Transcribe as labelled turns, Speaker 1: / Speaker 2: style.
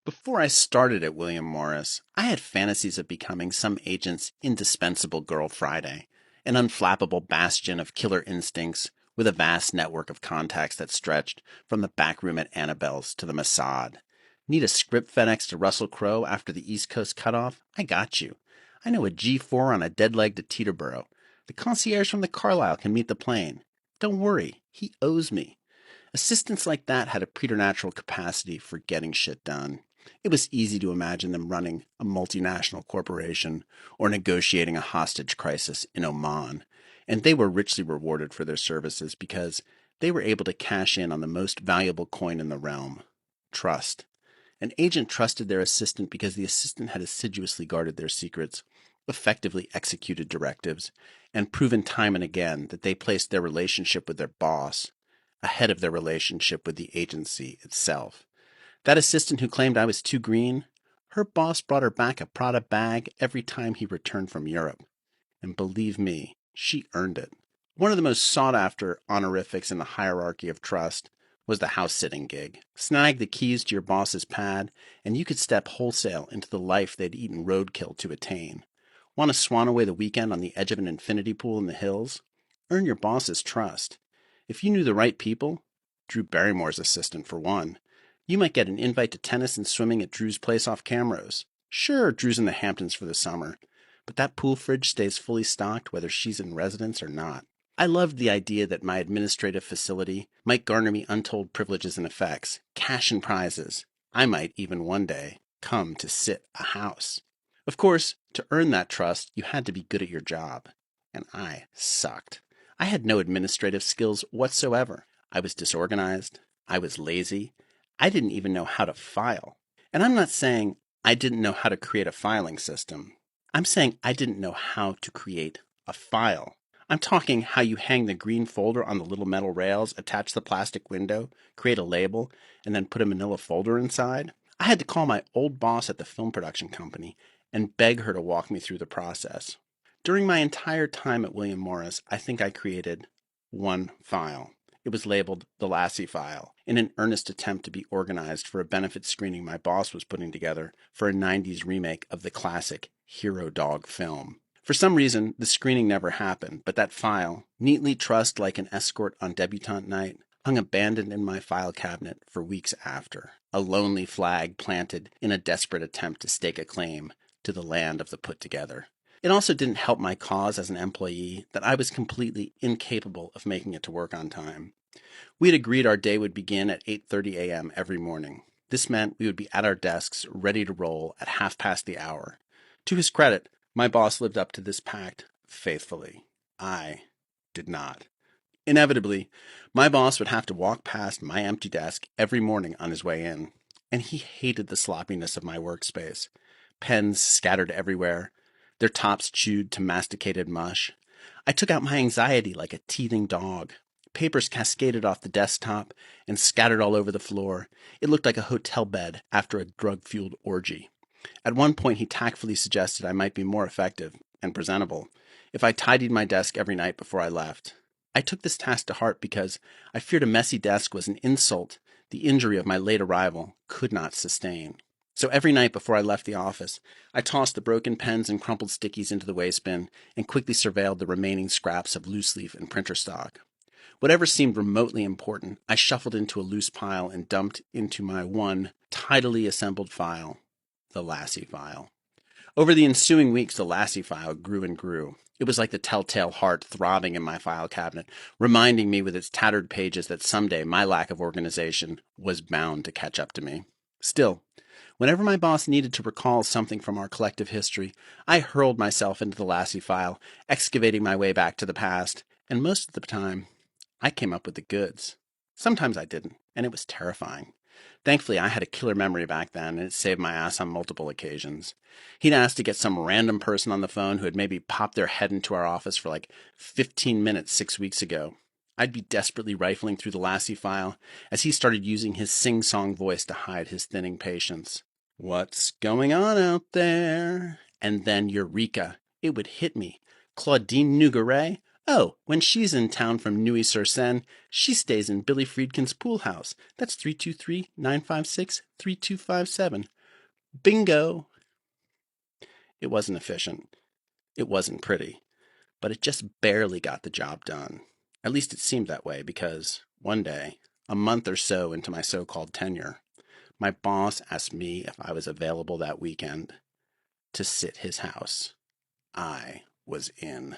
Speaker 1: Before I started at William Morris, I had fantasies of becoming some agent's indispensable Girl Friday, an unflappable bastion of killer instincts with a vast network of contacts that stretched from the back room at Annabelle's to the Mossad. Need a script FedEx to Russell Crowe after the East Coast cutoff? I got you. I know a G4 on a dead leg to Teterboro. The concierge from the Carlisle can meet the plane. Don't worry, he owes me. Assistants like that had a preternatural capacity for getting shit done. It was easy to imagine them running a multinational corporation or negotiating a hostage crisis in Oman, and they were richly rewarded for their services because they were able to cash in on the most valuable coin in the realm, trust. An agent trusted their assistant because the assistant had assiduously guarded their secrets, effectively executed directives, and proven time and again that they placed their relationship with their boss ahead of their relationship with the agency itself. That assistant who claimed I was too green, her boss brought her back a Prada bag every time he returned from Europe. And believe me, she earned it. One of the most sought-after honorifics in the hierarchy of trust was the house-sitting gig. Snag the keys to your boss's pad, and you could step wholesale into the life they'd eaten roadkill to attain. Want to swan away the weekend on the edge of an infinity pool in the hills? Earn your boss's trust. If you knew the right people, Drew Barrymore's assistant for one, you might get an invite to tennis and swimming at Drew's place off Camrose. Sure, Drew's in the Hamptons for the summer, but that pool fridge stays fully stocked whether she's in residence or not. I loved the idea that my administrative facility might garner me untold privileges and effects, cash and prizes. I might even one day come to sit a house. Of course, to earn that trust, you had to be good at your job. And I sucked. I had no administrative skills whatsoever. I was disorganized. I was lazy. I didn't even know how to file. And I'm not saying I didn't know how to create a filing system. I'm saying I didn't know how to create a file. I'm talking how you hang the green folder on the little metal rails, attach the plastic window, create a label, and then put a manila folder inside. I had to call my old boss at the film production company and beg her to walk me through the process. During my entire time at William Morris, I think I created one file. It was labeled the Lassie File, in an earnest attempt to be organized for a benefit screening my boss was putting together for a 90s remake of the classic Hero Dog film. For some reason, the screening never happened, but that file, neatly trussed like an escort on debutante night, hung abandoned in my file cabinet for weeks after, a lonely flag planted in a desperate attempt to stake a claim to the land of the put-together. It also didn't help my cause as an employee that I was completely incapable of making it to work on time. We had agreed our day would begin at 8:30 a.m. every morning. This meant we would be at our desks, ready to roll at half past the hour. To his credit, my boss lived up to this pact faithfully. I did not. Inevitably, my boss would have to walk past my empty desk every morning on his way in, and he hated the sloppiness of my workspace. Pens scattered everywhere, their tops chewed to masticated mush. I took out my anxiety like a teething dog. Papers cascaded off the desktop and scattered all over the floor. It looked like a hotel bed after a drug-fueled orgy. At one point, he tactfully suggested I might be more effective and presentable if I tidied my desk every night before I left. I took this task to heart because I feared a messy desk was an insult the injury of my late arrival could not sustain. So every night before I left the office, I tossed the broken pens and crumpled stickies into the waste bin and quickly surveilled the remaining scraps of loose leaf and printer stock. Whatever seemed remotely important, I shuffled into a loose pile and dumped into my one tidily assembled file, the Lassie File. Over the ensuing weeks, the Lassie File grew and grew. It was like the telltale heart throbbing in my file cabinet, reminding me with its tattered pages that someday my lack of organization was bound to catch up to me. Still, whenever my boss needed to recall something from our collective history, I hurled myself into the Lassie File, excavating my way back to the past, and most of the time, I came up with the goods. Sometimes I didn't, and it was terrifying. Thankfully, I had a killer memory back then, and it saved my ass on multiple occasions. He'd asked to get some random person on the phone who had maybe popped their head into our office for like 15 minutes 6 weeks ago. I'd be desperately rifling through the Lassie File as he started using his sing-song voice to hide his thinning patience. What's going on out there? And then, eureka! It would hit me. Claudine Nougeret? Oh, when she's in town from Neuilly-sur-Seine, she stays in Billy Friedkin's pool house. That's 323-956-3257. Bingo! It wasn't efficient. It wasn't pretty. But it just barely got the job done. At least it seemed that way because one day, a month or so into my so-called tenure, my boss asked me if I was available that weekend to sit his house. I was in.